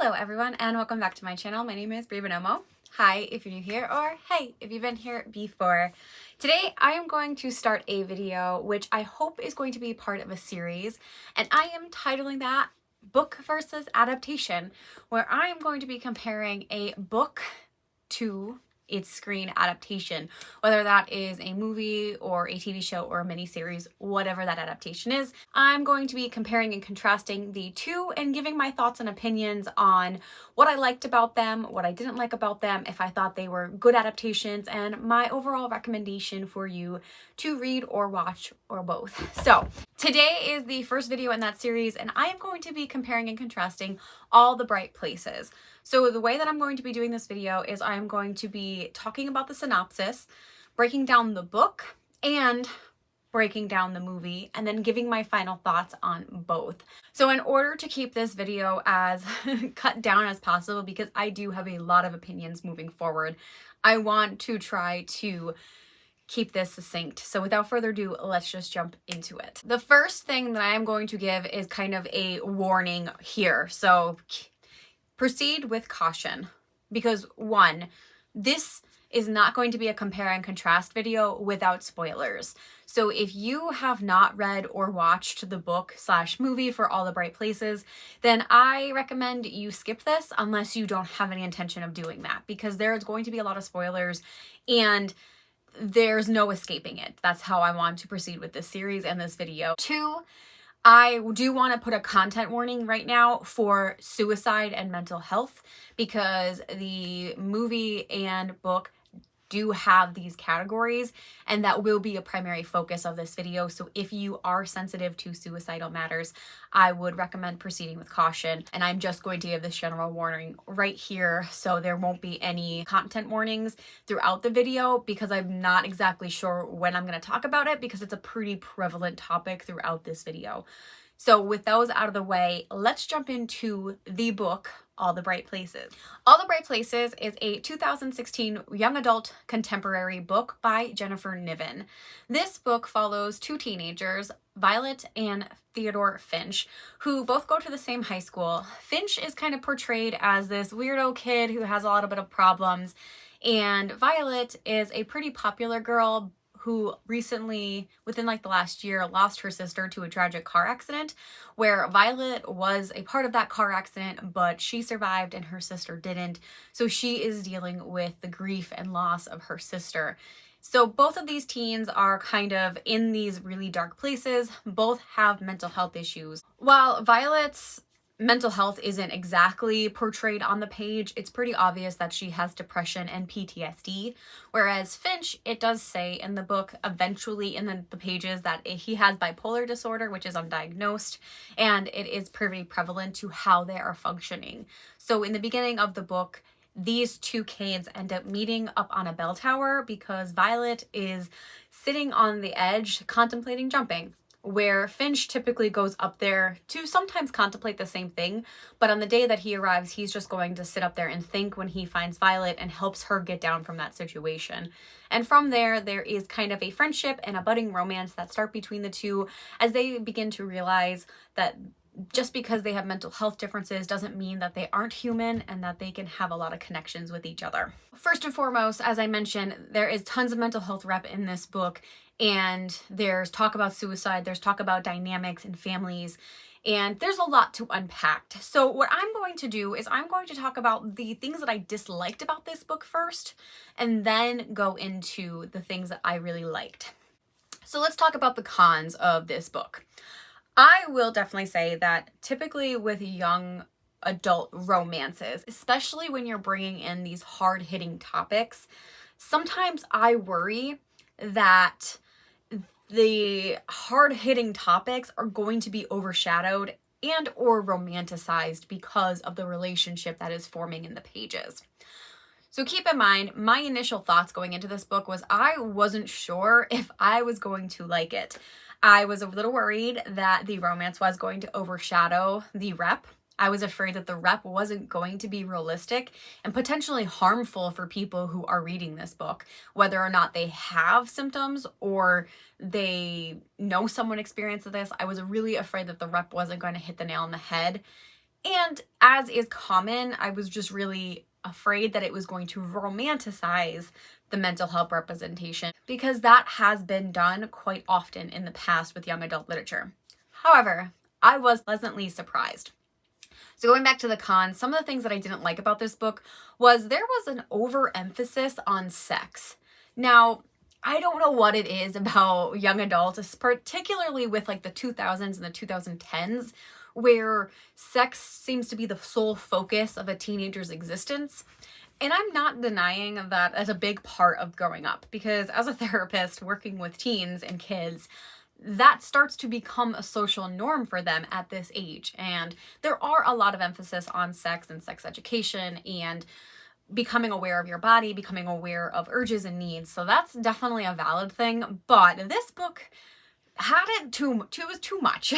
Hello everyone and welcome back to my channel. My name is Bree Buonomo. Hi if you're new here, or hey if you've been here before. Today I am going to start a video which I hope is going to be part of a series, and I am titling that Book versus Adaptation, where I am going to be comparing a book to its screen adaptation, whether that is a movie or a TV show or a miniseries, whatever that adaptation is. I'm going to be comparing and contrasting the two and giving my thoughts and opinions on what I liked about them, what I didn't like about them, if I thought they were good adaptations, and my overall recommendation for you to read or watch or both. So today is the first video in that series, and I am going to be comparing and contrasting All the Bright Places. So the way that I'm going to be doing this video is I'm going to be talking about the synopsis, breaking down the book, and breaking down the movie, and then giving my final thoughts on both. So in order to keep this video as cut down as possible, because I do have a lot of opinions moving forward, I want to try to keep this succinct. So without further ado, let's just jump into it. The first thing that I am going to give is kind of a warning here. So proceed with caution, because one, this is not going to be a compare and contrast video without spoilers. So if you have not read or watched the book / movie for All the Bright Places, then I recommend you skip this unless you don't have any intention of doing that, because there's going to be a lot of spoilers and there's no escaping it. That's how I want to proceed with this series and this video. Two, I do want to put a content warning right now for suicide and mental health, because the movie and book do have these categories, and that will be a primary focus of this video. So if you are sensitive to suicidal matters, I would recommend proceeding with caution. And I'm just going to give this general warning right here, so there won't be any content warnings throughout the video, because I'm not exactly sure when I'm going to talk about it, because it's a pretty prevalent topic throughout this video. So with those out of the way, let's jump into the book, All the Bright Places. All the Bright Places is a 2016 young adult contemporary book by Jennifer Niven. This book follows two teenagers, Violet and Theodore Finch, who both go to the same high school. Finch is kind of portrayed as this weirdo kid who has a little bit of problems, and Violet is a pretty popular girl who recently, within like the last year, lost her sister to a tragic car accident, where Violet was a part of that car accident, but she survived and her sister didn't. So she is dealing with the grief and loss of her sister. So both of these teens are kind of in these really dark places. Both have mental health issues. While Violet's mental health isn't exactly portrayed on the page, it's pretty obvious that she has depression and PTSD, whereas Finch, it does say in the book eventually in the pages that he has bipolar disorder, which is undiagnosed, and it is pretty prevalent to how they are functioning. So in the beginning of the book, these two kids end up meeting up on a bell tower because Violet is sitting on the edge contemplating jumping, where Finch typically goes up there to sometimes contemplate the same thing, but on the day that he arrives, he's just going to sit up there and think when he finds Violet and helps her get down from that situation. And from there is kind of a friendship and a budding romance that start between the two, as they begin to realize that just because they have mental health differences doesn't mean that they aren't human, and that they can have a lot of connections with each other. First and foremost, as I mentioned, there is tons of mental health rep in this book, and there's talk about suicide, there's talk about dynamics and families, and there's a lot to unpack. So what I'm going to do is I'm going to talk about the things that I disliked about this book first, and then go into the things that I really liked. So let's talk about the cons of this book. I will definitely say that typically with young adult romances, especially when you're bringing in these hard-hitting topics, sometimes I worry that the hard-hitting topics are going to be overshadowed and or romanticized because of the relationship that is forming in the pages. So keep in mind, my initial thoughts going into this book was I wasn't sure if I was going to like it. I was a little worried that the romance was going to overshadow the rep. I was afraid that the rep wasn't going to be realistic and potentially harmful for people who are reading this book, whether or not they have symptoms or they know someone experienced this. I was really afraid that the rep wasn't going to hit the nail on the head And as is common, I was just really afraid that it was going to romanticize the mental health representation, because that has been done quite often in the past with young adult literature. However, I was pleasantly surprised. So going back to the cons, some of the things that I didn't like about this book was there was an overemphasis on sex. Now, I don't know what it is about young adults, particularly with like the 2000s and the 2010s, where sex seems to be the sole focus of a teenager's existence. And I'm not denying that as a big part of growing up, because as a therapist working with teens and kids, that starts to become a social norm for them at this age. And there are a lot of emphasis on sex and sex education and becoming aware of your body, becoming aware of urges and needs. So that's definitely a valid thing. But this book had it was too much.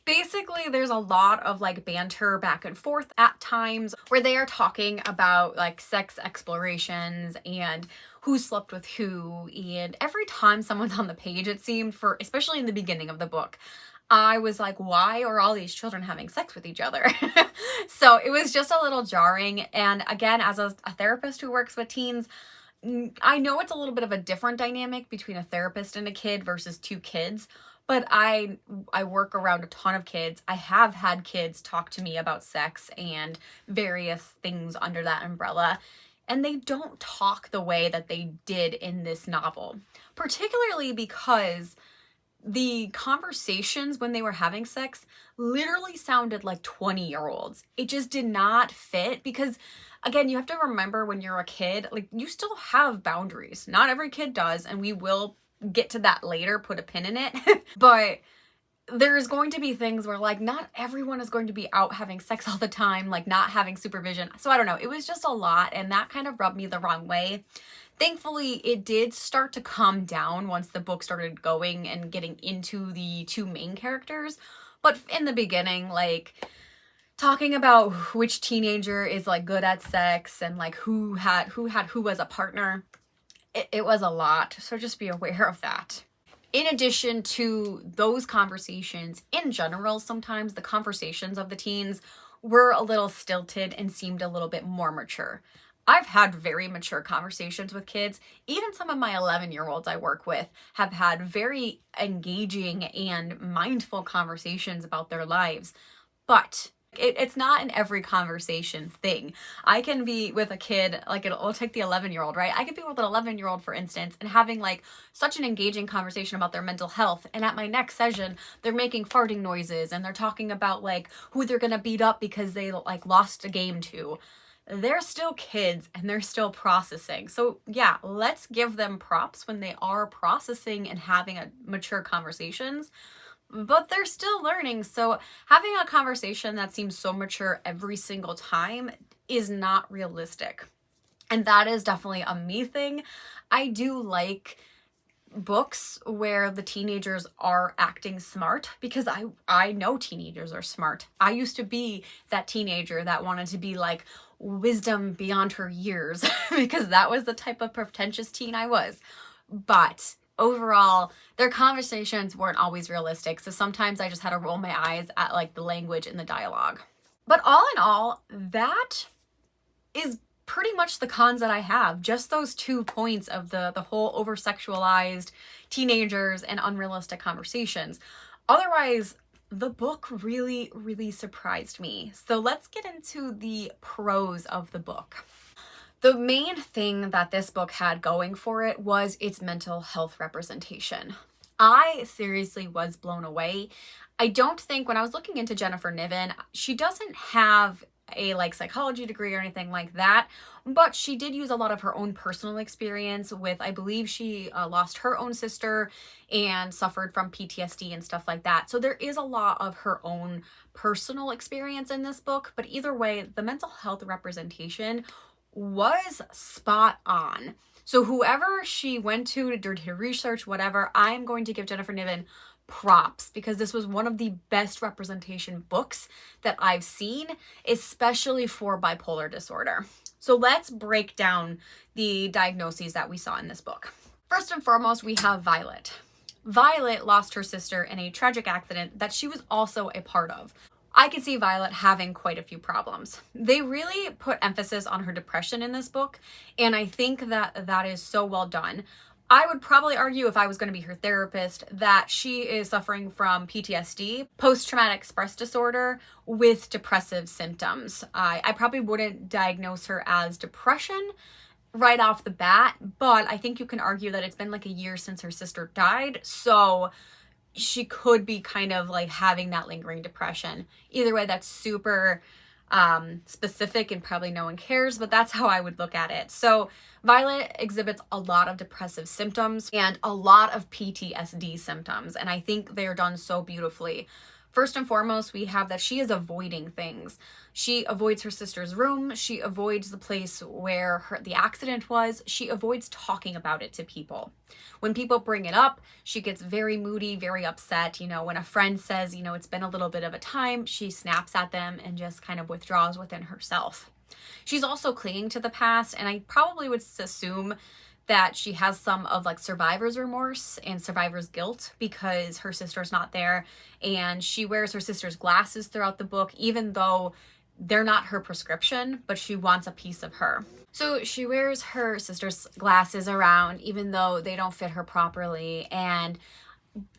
Basically, there's a lot of like banter back and forth at times where they are talking about like sex explorations and who slept with who, and every time someone's on the page, it seemed, for especially in the beginning of the book, I was like, why are all these children having sex with each other? So it was just a little jarring. And again, as a therapist who works with teens, I know it's a little bit of a different dynamic between a therapist and a kid versus two kids, but I work around a ton of kids. I have had kids talk to me about sex and various things under that umbrella, and they don't talk the way that they did in this novel, particularly because the conversations when they were having sex literally sounded like 20-year-olds. It just did not fit, because again, you have to remember when you're a kid, like, you still have boundaries. Not every kid does, and we will get to that later, put a pin in it. But there's going to be things where like not everyone is going to be out having sex all the time, like not having supervision. So I don't know, it was just a lot, and that kind of rubbed me the wrong way. Thankfully, it did start to calm down once the book started going and getting into the two main characters. But in the beginning, like, talking about which teenager is like good at sex and like who as a partner, it was a lot. So just be aware of that. In addition to those conversations, in general, sometimes the conversations of the teens were a little stilted and seemed a little bit more mature. I've had very mature conversations with kids. Even some of my 11-year-olds I work with have had very engaging and mindful conversations about their lives. But it's not an every conversation thing. I can be with a kid, like it'll take the 11-year-old, right? I could be with an 11-year-old, for instance, and having like such an engaging conversation about their mental health. And at my next session, they're making farting noises and they're talking about like who they're gonna beat up because they like lost a game to. They're still kids and they're still processing. So yeah, let's give them props when they are processing and having a mature conversations. But they're still learning. So having a conversation that seems so mature every single time is not realistic. And that is definitely a me thing. I do like books where the teenagers are acting smart, because I know teenagers are smart. I used to be that teenager that wanted to be like wisdom beyond her years because that was the type of pretentious teen I was. But overall, their conversations weren't always realistic, so sometimes I just had to roll my eyes at like the language and the dialogue. But all in all, that is pretty much the cons that I have. Just those 2 points of the whole over-sexualized teenagers and unrealistic conversations. Otherwise, the book really, really surprised me. So let's get into the pros of the book. The main thing that this book had going for it was its mental health representation. I seriously was blown away. I don't think, when I was looking into Jennifer Niven, she doesn't have a like psychology degree or anything like that, but she did use a lot of her own personal experience with, I believe she lost her own sister and suffered from PTSD and stuff like that. So there is a lot of her own personal experience in this book, but either way, the mental health representation was spot on. So whoever she went to do her research, whatever, I'm going to give Jennifer Niven props, because this was one of the best representation books that I've seen, especially for bipolar disorder. So let's break down the diagnoses that we saw in this book. First and foremost, we have Violet. Violet lost her sister in a tragic accident that she was also a part of. I could see Violet having quite a few problems. They really put emphasis on her depression in this book, and I think that that is so well done. I would probably argue, if I was going to be her therapist, that she is suffering from PTSD, post-traumatic stress disorder, with depressive symptoms. I probably wouldn't diagnose her as depression right off the bat, but I think you can argue that it's been like a year since her sister died, so she could be kind of like having that lingering depression. Either way, that's super specific and probably no one cares, but that's how I would look at it. So Violet exhibits a lot of depressive symptoms and a lot of PTSD symptoms, and I think they're done so beautifully. First and foremost, we have that she is avoiding things. She avoids her sister's room. She avoids the place where the accident was. She avoids talking about it to people. When people bring it up, she gets very moody, very upset. You know, when a friend says, you know, it's been a little bit of a time, she snaps at them and just kind of withdraws within herself. She's also clinging to the past, and I probably would assume that she has some of like survivor's remorse and survivor's guilt because her sister's not there, and she wears her sister's glasses throughout the book, even though they're not her prescription, but she wants a piece of her. So she wears her sister's glasses around even though they don't fit her properly, and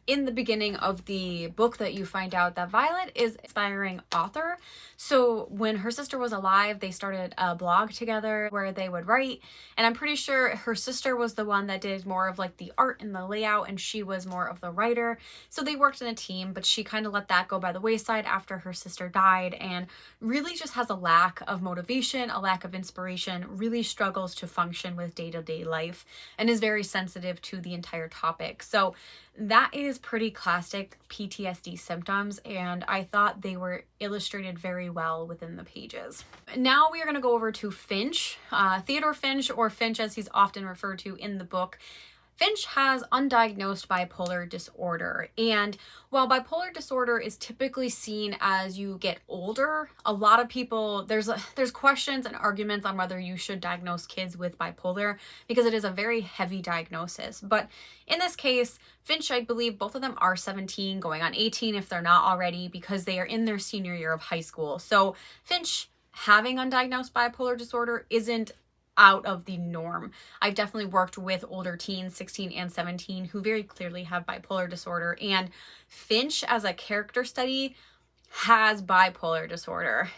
in the beginning of the book that you find out that Violet is an aspiring author. So when her sister was alive, they started a blog together where they would write, and I'm pretty sure her sister was the one that did more of like the art and the layout, and she was more of the writer. So they worked in a team, but she kind of let that go by the wayside after her sister died, and really just has a lack of motivation, a lack of inspiration, really struggles to function with day-to-day life, and is very sensitive to the entire topic. So that is pretty classic PTSD symptoms, and I thought they were illustrated very well within the pages. Now we are going to go over to Finch. Theodore Finch, or Finch as he's often referred to in the book. Finch has undiagnosed bipolar disorder, and while bipolar disorder is typically seen as you get older, a lot of people, there's questions and arguments on whether you should diagnose kids with bipolar because it is a very heavy diagnosis. But in this case, Finch, I believe both of them are 17, going on 18 if they're not already, because they are in their senior year of high school. So Finch having undiagnosed bipolar disorder isn't out of the norm. I've definitely worked with older teens, 16 and 17, who very clearly have bipolar disorder, and Finch as a character study has bipolar disorder.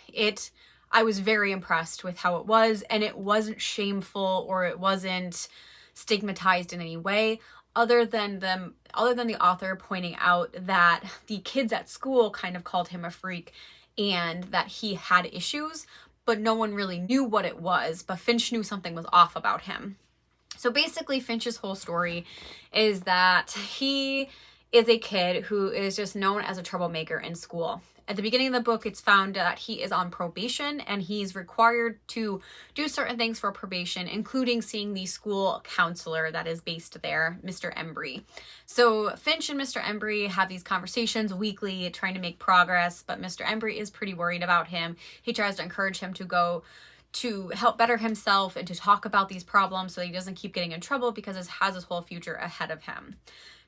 I was very impressed with how it was, and it wasn't shameful or it wasn't stigmatized in any way, other than the author pointing out that the kids at school kind of called him a freak and that he had issues, but no one really knew what it was, but Finch knew something was off about him. So basically, Finch's whole story is that he is a kid who is just known as a troublemaker in school. At the beginning of the book, it's found that he is on probation, and he's required to do certain things for probation, including seeing the school counselor that is based there, Mr. Embry. So Finch and Mr. Embry have these conversations weekly, trying to make progress, but Mr. Embry is pretty worried about him. He tries to encourage him to go to help better himself and to talk about these problems so he doesn't keep getting in trouble, because he has his whole future ahead of him.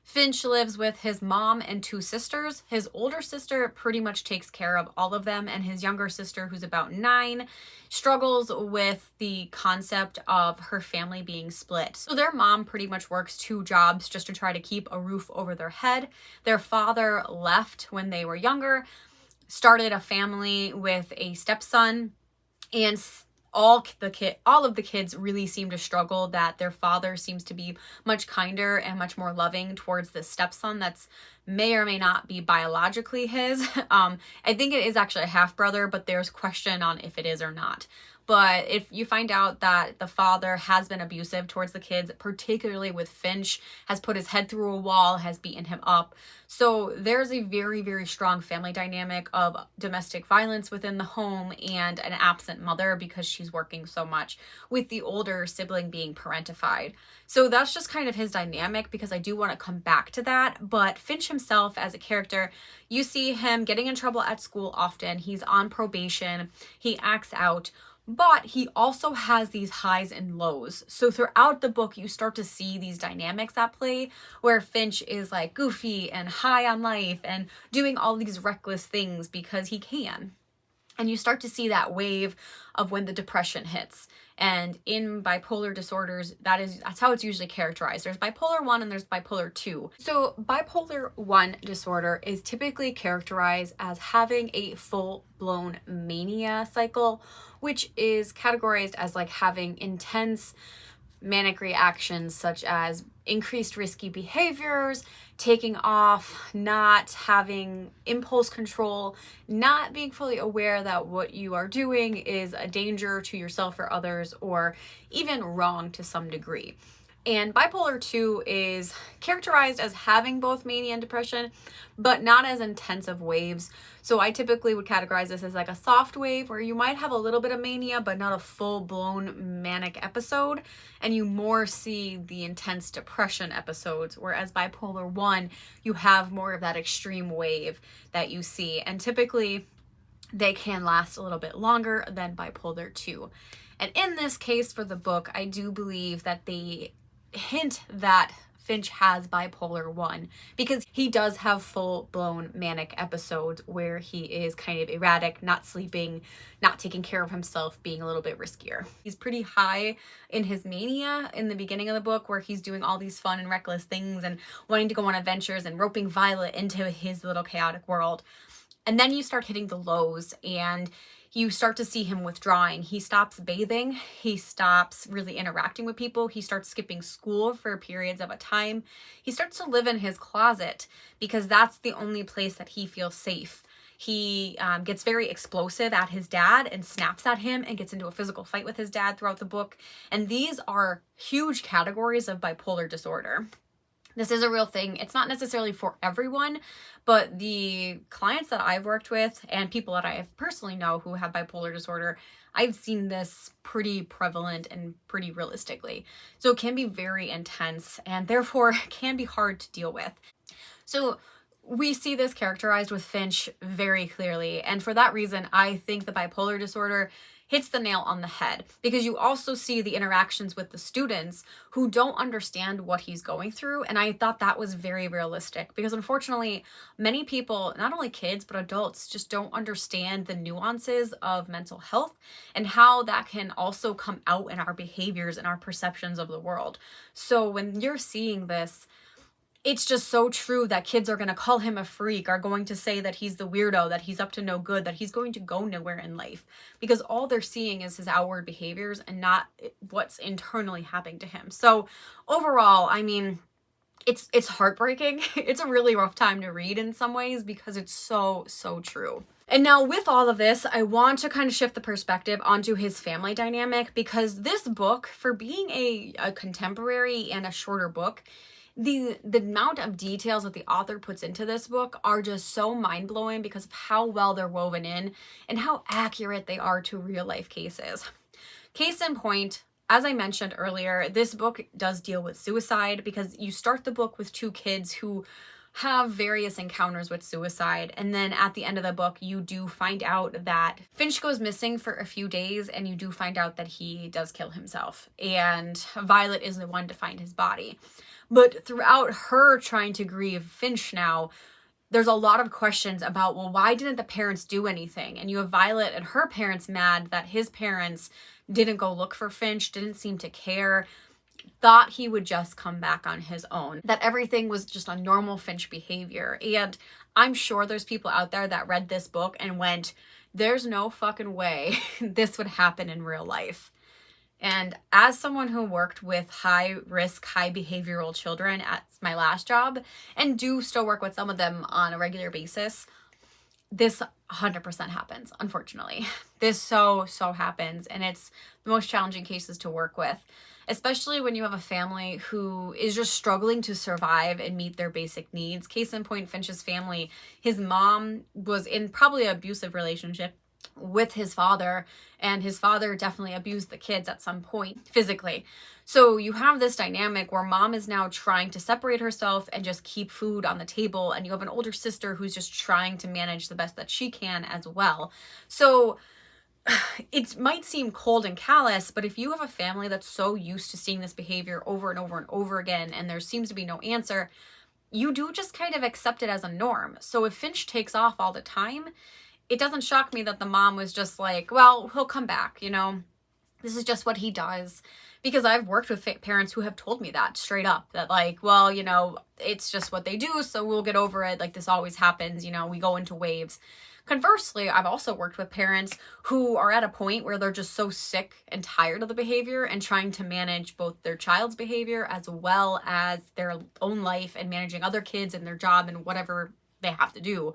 Finch lives with his mom and two sisters. His older sister pretty much takes care of all of them, and his younger sister, who's about 9, struggles with the concept of her family being split. So their mom pretty much works 2 jobs just to try to keep a roof over their head. Their father left when they were younger, started a family with a stepson, and all of the kids really seem to struggle that their father seems to be much kinder and much more loving towards the stepson that's may or may not be biologically his. I think it is actually a half brother, but there's question on if it is or not. But if you find out that the father has been abusive towards the kids, particularly with Finch, has put his head through a wall, has beaten him up. So there's a very, very strong family dynamic of domestic violence within the home and an absent mother because she's working so much, with the older sibling being parentified. So that's just kind of his dynamic, because I do want to come back to that. But Finch himself as a character, you see him getting in trouble at school often. He's on probation. He acts out. But he also has these highs and lows. So throughout the book, you start to see these dynamics at play where Finch is like goofy and high on life and doing all these reckless things because he can. And you start to see that wave of when the depression hits. And in bipolar disorders, that's how it's usually characterized. There's bipolar 1 and there's bipolar 2. So bipolar 1 disorder is typically characterized as having a full-blown mania cycle, which is categorized as like having intense manic reactions such as increased risky behaviors, taking off, not having impulse control, not being fully aware that what you are doing is a danger to yourself or others, or even wrong to some degree. And bipolar 2 is characterized as having both mania and depression, but not as intensive waves. So I typically would categorize this as like a soft wave where you might have a little bit of mania, but not a full-blown manic episode. And you more see the intense depression episodes, whereas bipolar 1, you have more of that extreme wave that you see. And typically they can last a little bit longer than bipolar 2. And in this case for the book, I do believe that they hint that Finch has bipolar 1 because he does have full-blown manic episodes where he is kind of erratic, not sleeping, not taking care of himself, being a little bit riskier. He's pretty high in his mania in the beginning of the book where he's doing all these fun and reckless things and wanting to go on adventures and roping Violet into his little chaotic world. And then you start hitting the lows and you start to see him withdrawing. He stops bathing. He stops really interacting with people. He starts skipping school for periods of a time. He starts to live in his closet because that's the only place that he feels safe. He gets very explosive at his dad and snaps at him and gets into a physical fight with his dad throughout the book. And these are huge categories of bipolar disorder. This is a real thing. It's not necessarily for everyone, but the clients that I've worked with and people that I personally know who have bipolar disorder, I've seen this pretty prevalent and pretty realistically. So it can be very intense and therefore can be hard to deal with. So we see this characterized with Finch very clearly. And for that reason, I think the bipolar disorder hits the nail on the head because you also see the interactions with the students who don't understand what he's going through. And I thought that was very realistic because unfortunately, many people, not only kids, but adults just don't understand the nuances of mental health and how that can also come out in our behaviors and our perceptions of the world. So when you're seeing this, it's just so true that kids are going to call him a freak, are going to say that he's the weirdo, that he's up to no good, that he's going to go nowhere in life because all they're seeing is his outward behaviors and not what's internally happening to him. So overall, I mean, it's heartbreaking. It's a really rough time to read in some ways because it's so true. And now with all of this, I want to kind of shift the perspective onto his family dynamic because this book, for being a contemporary and a shorter book, the amount of details that the author puts into this book are just so mind-blowing because of how well they're woven in and how accurate they are to real life cases. Case in point, as I mentioned earlier, this book does deal with suicide because you start the book with two kids who have various encounters with suicide, and then at the end of the book you do find out that Finch goes missing for a few days and you do find out that he does kill himself and Violet is the one to find his body. But throughout her trying to grieve Finch now, there's a lot of questions about, well, why didn't the parents do anything? And you have Violet and her parents mad that his parents didn't go look for Finch, didn't seem to care, thought he would just come back on his own, that everything was just a normal Finch behavior. And I'm sure there's people out there that read this book and went, there's no fucking way this would happen in real life. And as someone who worked with high risk, high behavioral children at my last job and do still work with some of them on a regular basis, this 100% happens, unfortunately. This so happens, and it's the most challenging cases to work with, especially when you have a family who is just struggling to survive and meet their basic needs. Case in point, Finch's family, his mom was in probably an abusive relationship with his father, and his father definitely abused the kids at some point physically. So you have this dynamic where mom is now trying to separate herself and just keep food on the table, and you have an older sister who's just trying to manage the best that she can as well. So it might seem cold and callous, but if you have a family that's so used to seeing this behavior over and over and over again, and there seems to be no answer, you do just kind of accept it as a norm. So if Finch takes off all the time, it doesn't shock me that the mom was just like, well, he'll come back, you know, this is just what he does. Because I've worked with parents who have told me that straight up, that like, well, you know, it's just what they do, so we'll get over it. Like, this always happens, you know, we go into waves. Conversely, I've also worked with parents who are at a point where they're just so sick and tired of the behavior and trying to manage both their child's behavior as well as their own life and managing other kids and their job and whatever they have to do,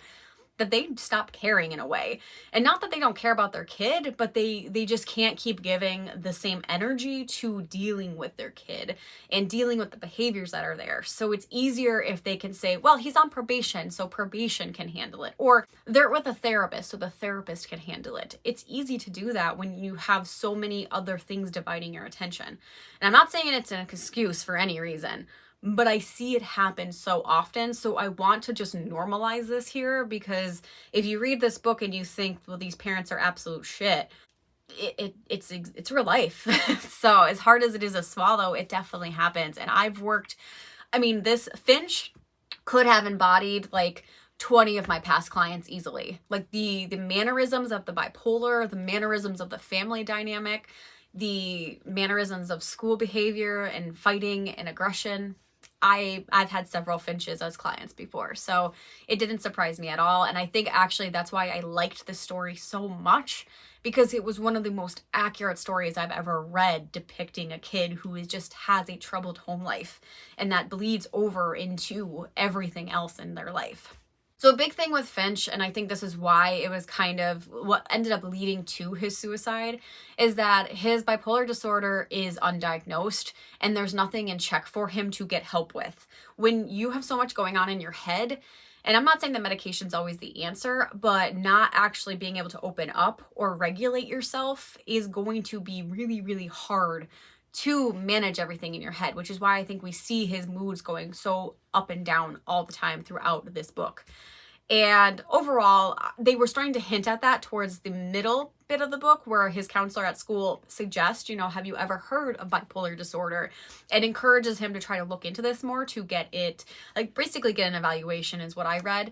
that they stop caring in a way. And not that they don't care about their kid, but they just can't keep giving the same energy to dealing with their kid and dealing with the behaviors that are there. So it's easier if they can say, well, he's on probation, so probation can handle it. Or they're with a therapist, so the therapist can handle it. It's easy to do that when you have so many other things dividing your attention. And I'm not saying it's an excuse for any reason, but I see it happen so often. So I want to just normalize this here, because if you read this book and you think, well, these parents are absolute shit, it's real life. So as hard as it is to swallow, it definitely happens. And this Finch could have embodied like 20 of my past clients easily. Like the mannerisms of the bipolar, the mannerisms of the family dynamic, the mannerisms of school behavior and fighting and aggression. I've had several Finches as clients before, so it didn't surprise me at all. And I think actually that's why I liked this story so much, because it was one of the most accurate stories I've ever read depicting a kid who just has a troubled home life, and that bleeds over into everything else in their life. So a big thing with Finch, and I think this is why it was kind of what ended up leading to his suicide, is that his bipolar disorder is undiagnosed and there's nothing in check for him to get help with. When you have so much going on in your head, and I'm not saying that medication's always the answer, but not actually being able to open up or regulate yourself is going to be really, really hard to manage everything in your head, which is why I think we see his moods going so up and down all the time throughout this book. And overall, they were starting to hint at that towards the middle bit of the book, where his counselor at school suggests, you know, have you ever heard of bipolar disorder? And encourages him to try to look into this more, to get it, like basically get an evaluation is what I read.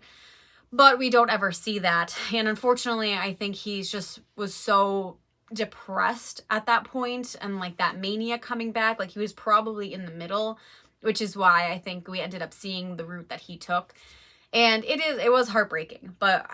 But we don't ever see that. And unfortunately, I think he's just was so depressed at that point, and like that mania coming back, like he was probably in the middle, which is why I think we ended up seeing the route that he took. And it was heartbreaking, but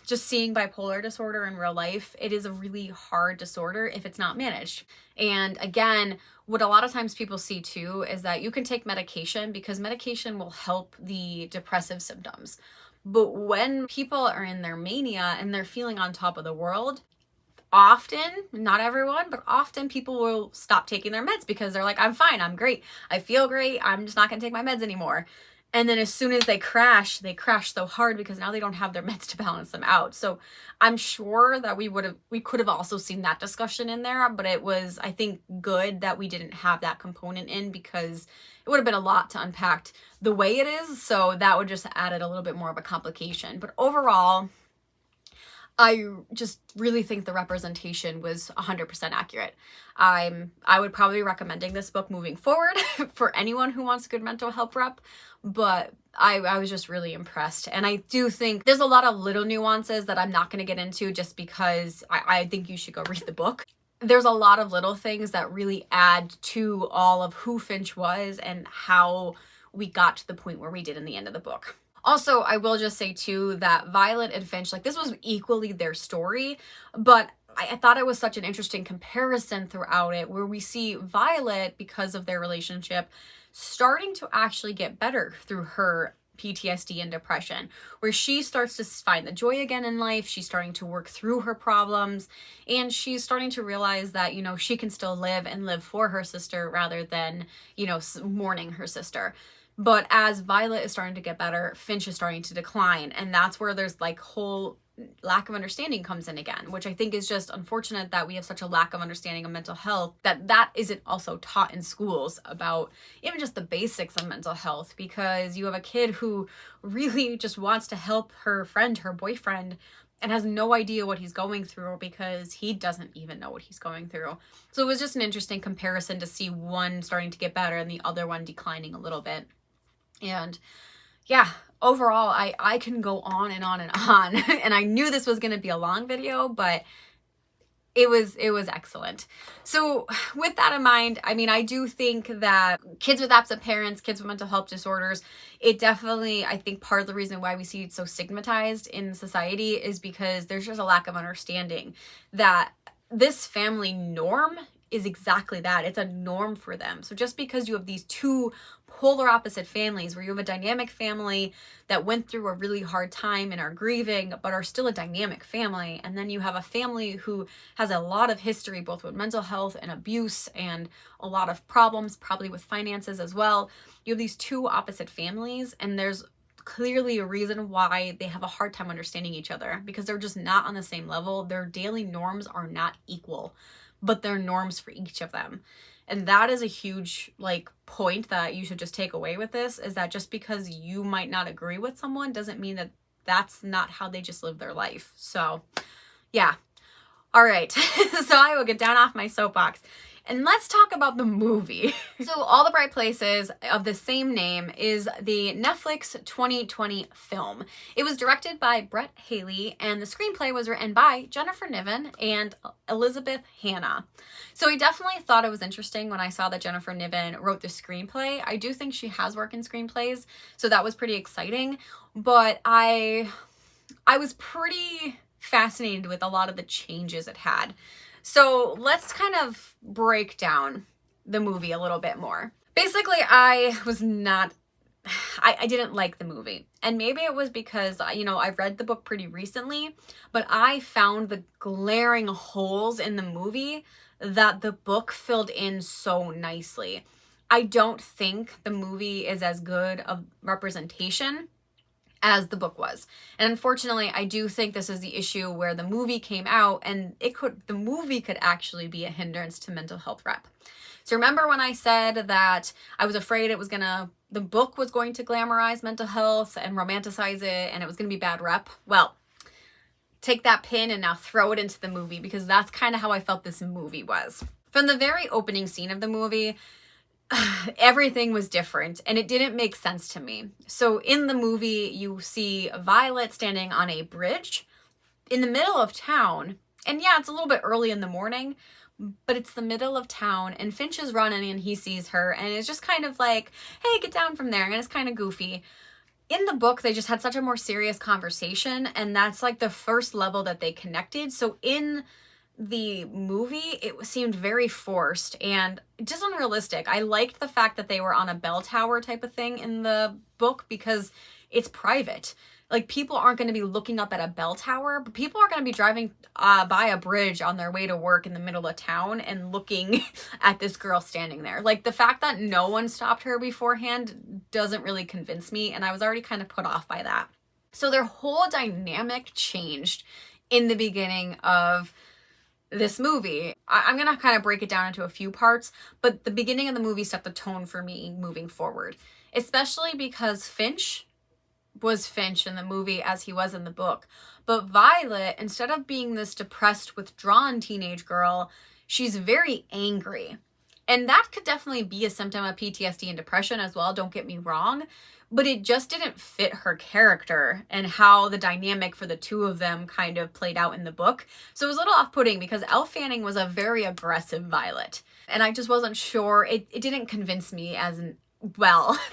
just seeing bipolar disorder in real life, it is a really hard disorder if it's not managed. And again, what a lot of times people see too is that you can take medication because medication will help the depressive symptoms. But when people are in their mania and they're feeling on top of the world, often, not everyone, but often people will stop taking their meds because they're like, I'm fine, I'm great, I feel great, I'm just not gonna take my meds anymore. And then as soon as they crash so hard because now they don't have their meds to balance them out. So I'm sure that we could have also seen that discussion in there, but it was, I think, good that we didn't have that component in, because it would have been a lot to unpack the way it is. So that would just added a little bit more of a complication. But overall, I just really think the representation was 100% accurate. I would probably be recommending this book moving forward for anyone who wants a good mental health rep, but I was just really impressed. And I do think there's a lot of little nuances that I'm not going to get into just because I think you should go read the book. There's a lot of little things that really add to all of who Finch was and how we got to the point where we did in the end of the book. Also, I will just say too that Violet and Finch, like this was equally their story, but I thought it was such an interesting comparison throughout it, where we see Violet, because of their relationship, starting to actually get better through her PTSD and depression, where she starts to find the joy again in life. She's starting to work through her problems, and she's starting to realize that, you know, she can still live and live for her sister rather than, you know, mourning her sister. But as Violet is starting to get better, Finch is starting to decline. And that's where there's like whole lack of understanding comes in again, which I think is just unfortunate that we have such a lack of understanding of mental health, that isn't also taught in schools about even just the basics of mental health, because you have a kid who really just wants to help her friend, her boyfriend, and has no idea what he's going through because he doesn't even know what he's going through. So it was just an interesting comparison to see one starting to get better and the other one declining a little bit. And yeah, overall, I can go on and on and on. And I knew this was going to be a long video, but it was excellent. So with that in mind, I mean, I do think that kids with absent parents, kids with mental health disorders, it definitely, I think part of the reason why we see it so stigmatized in society is because there's just a lack of understanding that this family norm is exactly that. It's a norm for them. So just because you have these two polar opposite families where you have a dynamic family that went through a really hard time and are grieving but are still a dynamic family, and then you have a family who has a lot of history both with mental health and abuse and a lot of problems probably with finances as well. You have these two opposite families, and there's clearly a reason why they have a hard time understanding each other, because they're just not on the same level. Their daily norms are not equal, but they're norms for each of them. And that is a huge point that you should just take away with this, is that just because you might not agree with someone doesn't mean that that's not how they just live their life. So yeah. All right. So I will get down off my soapbox and let's talk about the movie. So All the Bright Places of the same name is the Netflix 2020 film. It was directed by Brett Haley and the screenplay was written by Jennifer Niven and Elizabeth Hanna. So I definitely thought it was interesting when I saw that Jennifer Niven wrote the screenplay. I do think she has worked in screenplays, so that was pretty exciting. But I was pretty fascinated with a lot of the changes it had. So let's kind of break down the movie a little bit more. Basically, I didn't like the movie. And maybe it was because, I've read the book pretty recently, but I found the glaring holes in the movie that the book filled in so nicely. I don't think the movie is as good of representation as the book was. And unfortunately, I do think this is the issue where the movie came out and the movie could actually be a hindrance to mental health rep. So remember when I said that I was afraid the book was going to glamorize mental health and romanticize it and it was going to be bad rep? Well, take that pin and now throw it into the movie, because that's kind of how I felt this movie was. From the very opening scene of the movie, everything was different and it didn't make sense to me. So in the movie, you see Violet standing on a bridge in the middle of town. And yeah, it's a little bit early in the morning, but it's the middle of town and Finch is running and he sees her and it's just kind of like, hey, get down from there. And it's kind of goofy. In the book, they just had such a more serious conversation, and that's like the first level that they connected. So in the movie, it seemed very forced and just unrealistic. I liked the fact that they were on a bell tower type of thing in the book because it's private. Like, people aren't going to be looking up at a bell tower, but people are going to be driving by a bridge on their way to work in the middle of town and looking at this girl standing there. Like, the fact that no one stopped her beforehand doesn't really convince me, and I was already kind of put off by that. So their whole dynamic changed in the beginning of this movie. I'm going to kind of break it down into a few parts, but the beginning of the movie set the tone for me moving forward, especially because Finch was Finch in the movie as he was in the book. But Violet, instead of being this depressed, withdrawn teenage girl, she's very angry. And that could definitely be a symptom of PTSD and depression as well, don't get me wrong. But it just didn't fit her character and how the dynamic for the two of them kind of played out in the book. So it was a little off-putting because Elle Fanning was a very aggressive Violet. And I just wasn't sure. It didn't convince me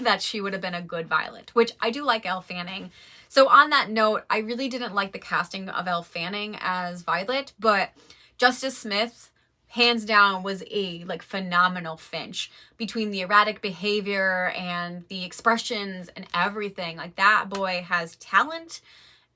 that she would have been a good Violet, which I do like Elle Fanning. So on that note, I really didn't like the casting of Elle Fanning as Violet, but Justice Smith, hands down, was a phenomenal Finch. Between the erratic behavior and the expressions and everything, that boy has talent,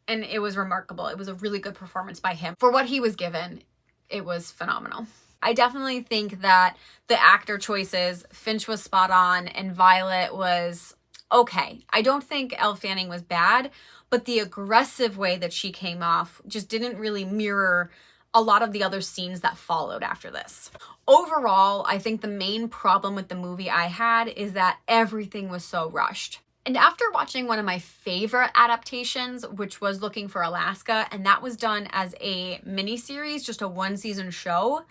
and it was remarkable. It was a really good performance by him. For what he was given, it was phenomenal. I definitely think that the actor choices, Finch was spot on and Violet was okay. I don't think Elle Fanning was bad, but the aggressive way that she came off just didn't really mirror a lot of the other scenes that followed after this. Overall, I think the main problem with the movie I had is that everything was so rushed. And after watching one of my favorite adaptations, which was Looking for Alaska, and that was done as a miniseries, just a 1-season show,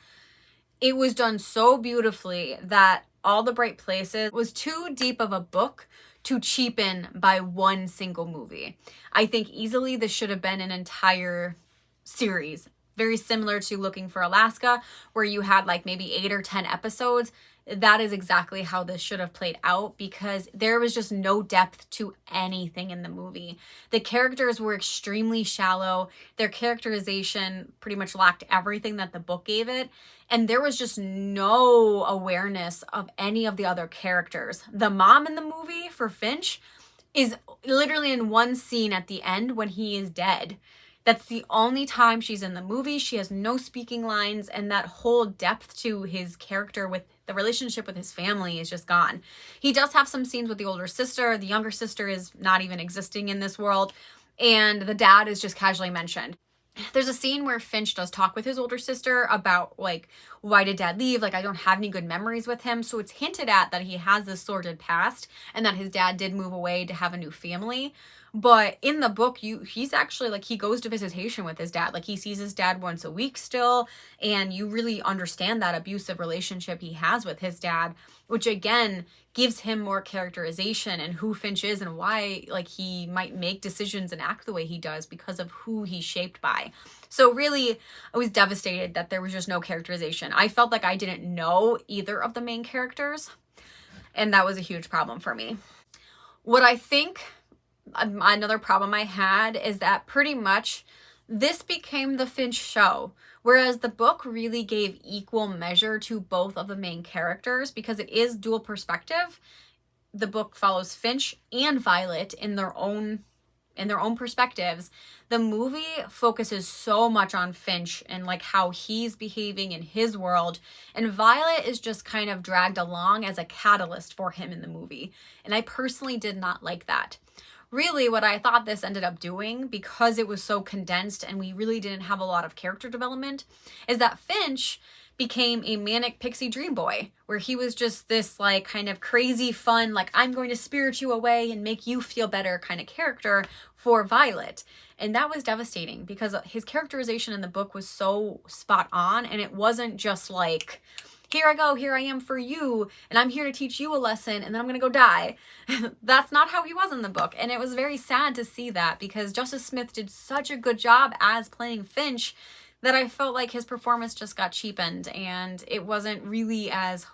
it was done so beautifully that All the Bright Places was too deep of a book to cheapen by one single movie. I think easily this should have been an entire series, very similar to Looking for Alaska, where you had like maybe 8 or 10 episodes. That is exactly how this should have played out, because there was just no depth to anything in the movie. The characters were extremely shallow. Their characterization pretty much lacked everything that the book gave it. And there was just no awareness of any of the other characters. The mom in the movie for Finch is literally in one scene at the end when he is dead. That's the only time she's in the movie. She has no speaking lines, and that whole depth to his character with the relationship with his family is just gone. He does have some scenes with the older sister. The younger sister is not even existing in this world, and the dad is just casually mentioned. There's a scene where Finch does talk with his older sister about, like, why did dad leave? Like, I don't have any good memories with him. So it's hinted at that he has this sordid past and that his dad did move away to have a new family. But in the book, he's actually, like, he goes to visitation with his dad. Like, he sees his dad once a week still. And you really understand that abusive relationship he has with his dad, which, again, gives him more characterization and who Finch is and why, like, he might make decisions and act the way he does because of who he's shaped by. So really, I was devastated that there was just no characterization. I felt like I didn't know either of the main characters, and that was a huge problem for me. What I think another problem I had is that pretty much this became the Finch show, whereas the book really gave equal measure to both of the main characters because it is dual perspective. The book follows Finch and Violet in their own perspectives. The movie focuses so much on Finch and like how he's behaving in his world, and Violet is just kind of dragged along as a catalyst for him in the movie. And I personally did not like that. Really, what I thought this ended up doing, because it was so condensed and we really didn't have a lot of character development, is that Finch became a manic pixie dream boy, where he was just this like kind of crazy fun, like I'm going to spirit you away and make you feel better kind of character for Violet. And that was devastating because his characterization in the book was so spot on, and it wasn't just like, here I go, here I am for you, and I'm here to teach you a lesson, and then I'm gonna go die. That's not how he was in the book, and it was very sad to see that because Justice Smith did such a good job as playing Finch that I felt like his performance just got cheapened, and it wasn't really as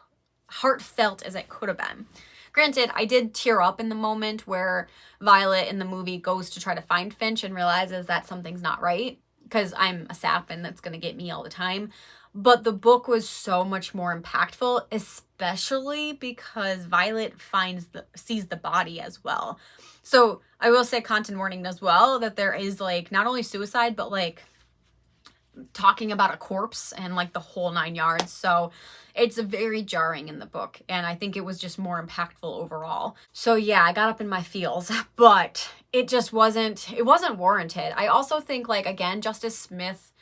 heartfelt as it could have been. Granted, I did tear up in the moment where Violet in the movie goes to try to find Finch and realizes that something's not right, because I'm a sap and that's gonna get me all the time. But the book was so much more impactful, especially because Violet sees the body as well. So I will say content warning as well, that there is like not only suicide, but like talking about a corpse and like the whole 9 yards. So it's very jarring in the book, and I think it was just more impactful overall. So yeah, I got up in my feels, but it wasn't warranted. I also think, like, again, Justice Smith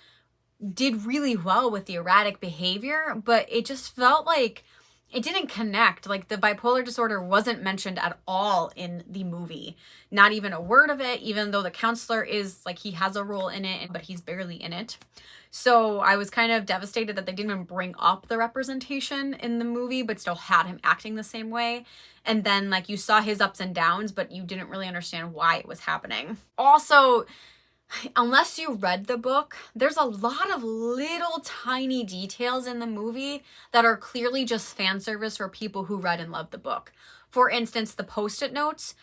did really well with the erratic behavior, but it just felt like it didn't connect. Like, the bipolar disorder wasn't mentioned at all in the movie. Not even a word of it, even though the counselor is, like, he has a role in it, but he's barely in it. So I was kind of devastated that they didn't even bring up the representation in the movie, but still had him acting the same way. And then, like, you saw his ups and downs, but you didn't really understand why it was happening. Also, unless you read the book, there's a lot of little tiny details in the movie that are clearly just fan service for people who read and loved the book. For instance, the post-it notes.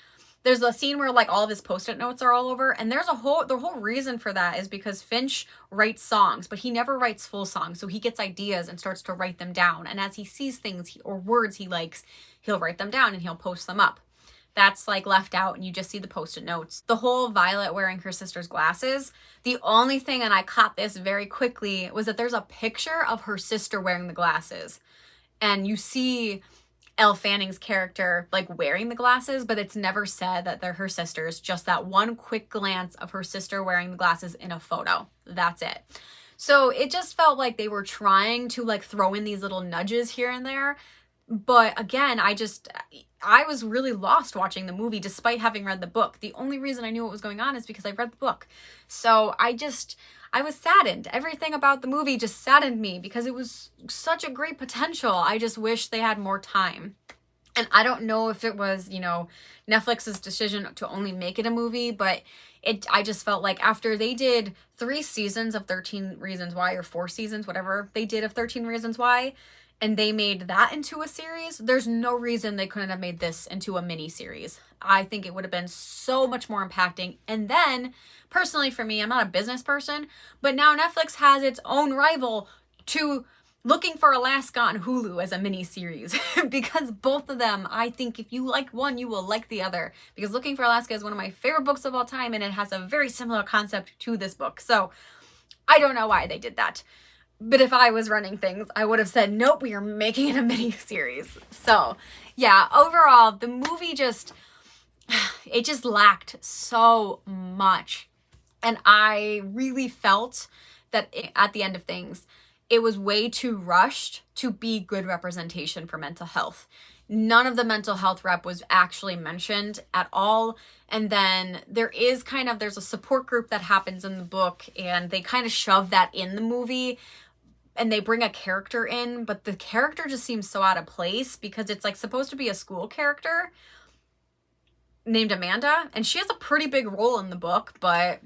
There's a scene where like all of his post-it notes are all over, and the whole reason for that is because Finch writes songs, but he never writes full songs. So he gets ideas and starts to write them down. And as he sees things or words he likes, he'll write them down and he'll post them up. That's like left out, and you just see the post-it notes. The whole Violet wearing her sister's glasses, the only thing, and I caught this very quickly, was that there's a picture of her sister wearing the glasses. And you see Elle Fanning's character like wearing the glasses, but it's never said that they're her sisters. Just that one quick glance of her sister wearing the glasses in a photo. That's it. So it just felt like they were trying to like throw in these little nudges here and there But again, I was really lost watching the movie despite having read the book. The only reason I knew what was going on is because I read the book. So I was saddened. Everything about the movie just saddened me because it was such a great potential. I just wish they had more time. And I don't know if it was, you know, Netflix's decision to only make it a movie, but I just felt like after they did 3 seasons of 13 Reasons Why, or 4 seasons, whatever they did of 13 Reasons Why, and they made that into a series, there's no reason they couldn't have made this into a mini series. I think it would have been so much more impacting. And then, personally for me, I'm not a business person, but now Netflix has its own rival to Looking for Alaska on Hulu as a mini series because both of them, I think if you like one, you will like the other, because Looking for Alaska is one of my favorite books of all time, and it has a very similar concept to this book. So I don't know why they did that. But if I was running things, I would have said, nope, we are making it a mini series. So yeah, overall, the movie it just lacked so much. And I really felt that at the end of things, it was way too rushed to be good representation for mental health. None of the mental health rep was actually mentioned at all. And then there's a support group that happens in the book, and they kind of shove that in the movie, and they bring a character in, but the character just seems so out of place because it's like supposed to be a school character named Amanda, and she has a pretty big role in the book, but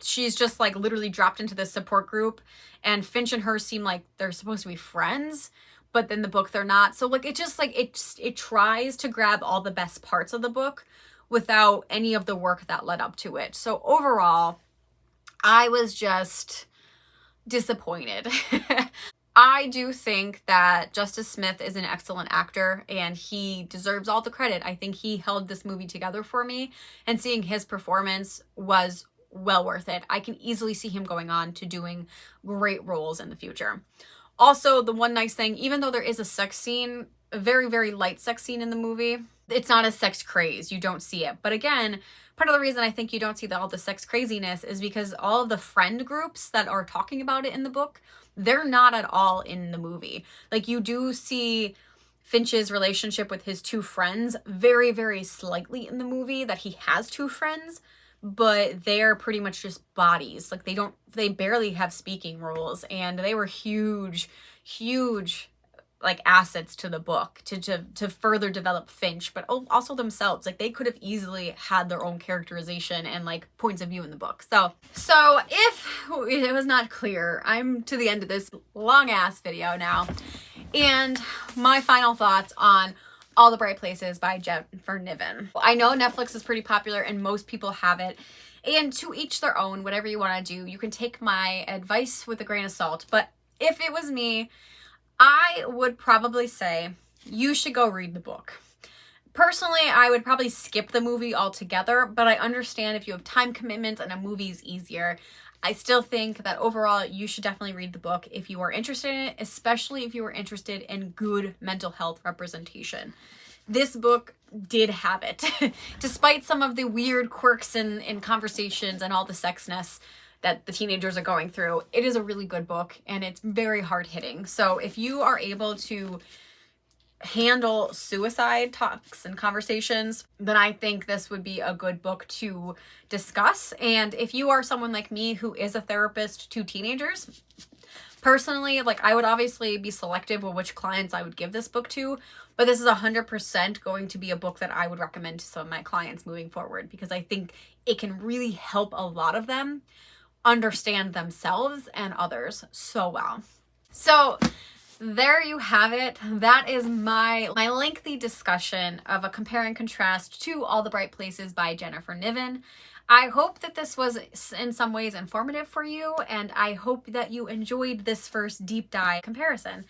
she's just like literally dropped into this support group, and Finch and her seem like they're supposed to be friends, but in the book they're not. So like it tries to grab all the best parts of the book without any of the work that led up to it. So overall, I was just disappointed. I do think that Justice Smith is an excellent actor and he deserves all the credit. I think he held this movie together for me, and seeing his performance was well worth it. I can easily see him going on to doing great roles in the future. Also, the one nice thing, even though there is a sex scene, a very, very light sex scene in the movie, it's not a sex craze. You don't see it. But again, part of the reason I think you don't see all the sex craziness is because all of the friend groups that are talking about it in the book, they're not at all in the movie. Like, you do see Finch's relationship with his 2 friends very, very slightly in the movie, that he has 2 friends, but they're pretty much just bodies. Like, they barely have speaking roles, and they were huge like assets to the book to further develop Finch, but also themselves. Like, they could have easily had their own characterization and like points of view in the book. So if it was not clear, I'm to the end of this long ass video now, and my final thoughts on All the Bright Places by Jennifer Niven. I know Netflix is pretty popular and most people have it, and to each their own. Whatever you want to do, you can take my advice with a grain of salt, but if it was me, I would probably say you should go read the book. Personally, I would probably skip the movie altogether, but I understand if you have time commitments and a movie is easier. I still think that overall you should definitely read the book if you are interested in it, especially if you are interested in good mental health representation. This book did have it. Despite some of the weird quirks in conversations and all the sexness that the teenagers are going through, it is a really good book and it's very hard hitting. So if you are able to handle suicide talks and conversations, then I think this would be a good book to discuss. And if you are someone like me who is a therapist to teenagers, personally, like, I would obviously be selective with which clients I would give this book to, but this is 100% going to be a book that I would recommend to some of my clients moving forward, because I think it can really help a lot of them understand themselves and others so well. So there you have it. That is my lengthy discussion of a compare and contrast to All the Bright Places by Jennifer Niven. I hope that this was in some ways informative for you, and I hope that you enjoyed this first deep dive comparison.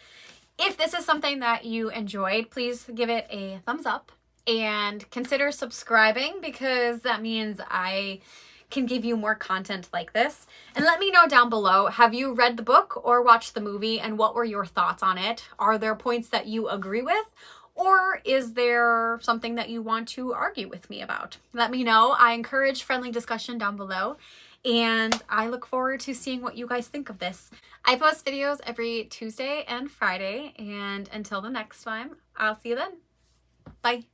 If this is something that you enjoyed, please give it a thumbs up and consider subscribing, because that means I can give you more content like this. And let me know down below, have you read the book or watched the movie, and what were your thoughts on it? Are there points that you agree with, or is there something that you want to argue with me about? Let me know. I encourage friendly discussion down below, and I look forward to seeing what you guys think of this. I post videos every Tuesday and Friday, and until the next time, I'll see you then. Bye.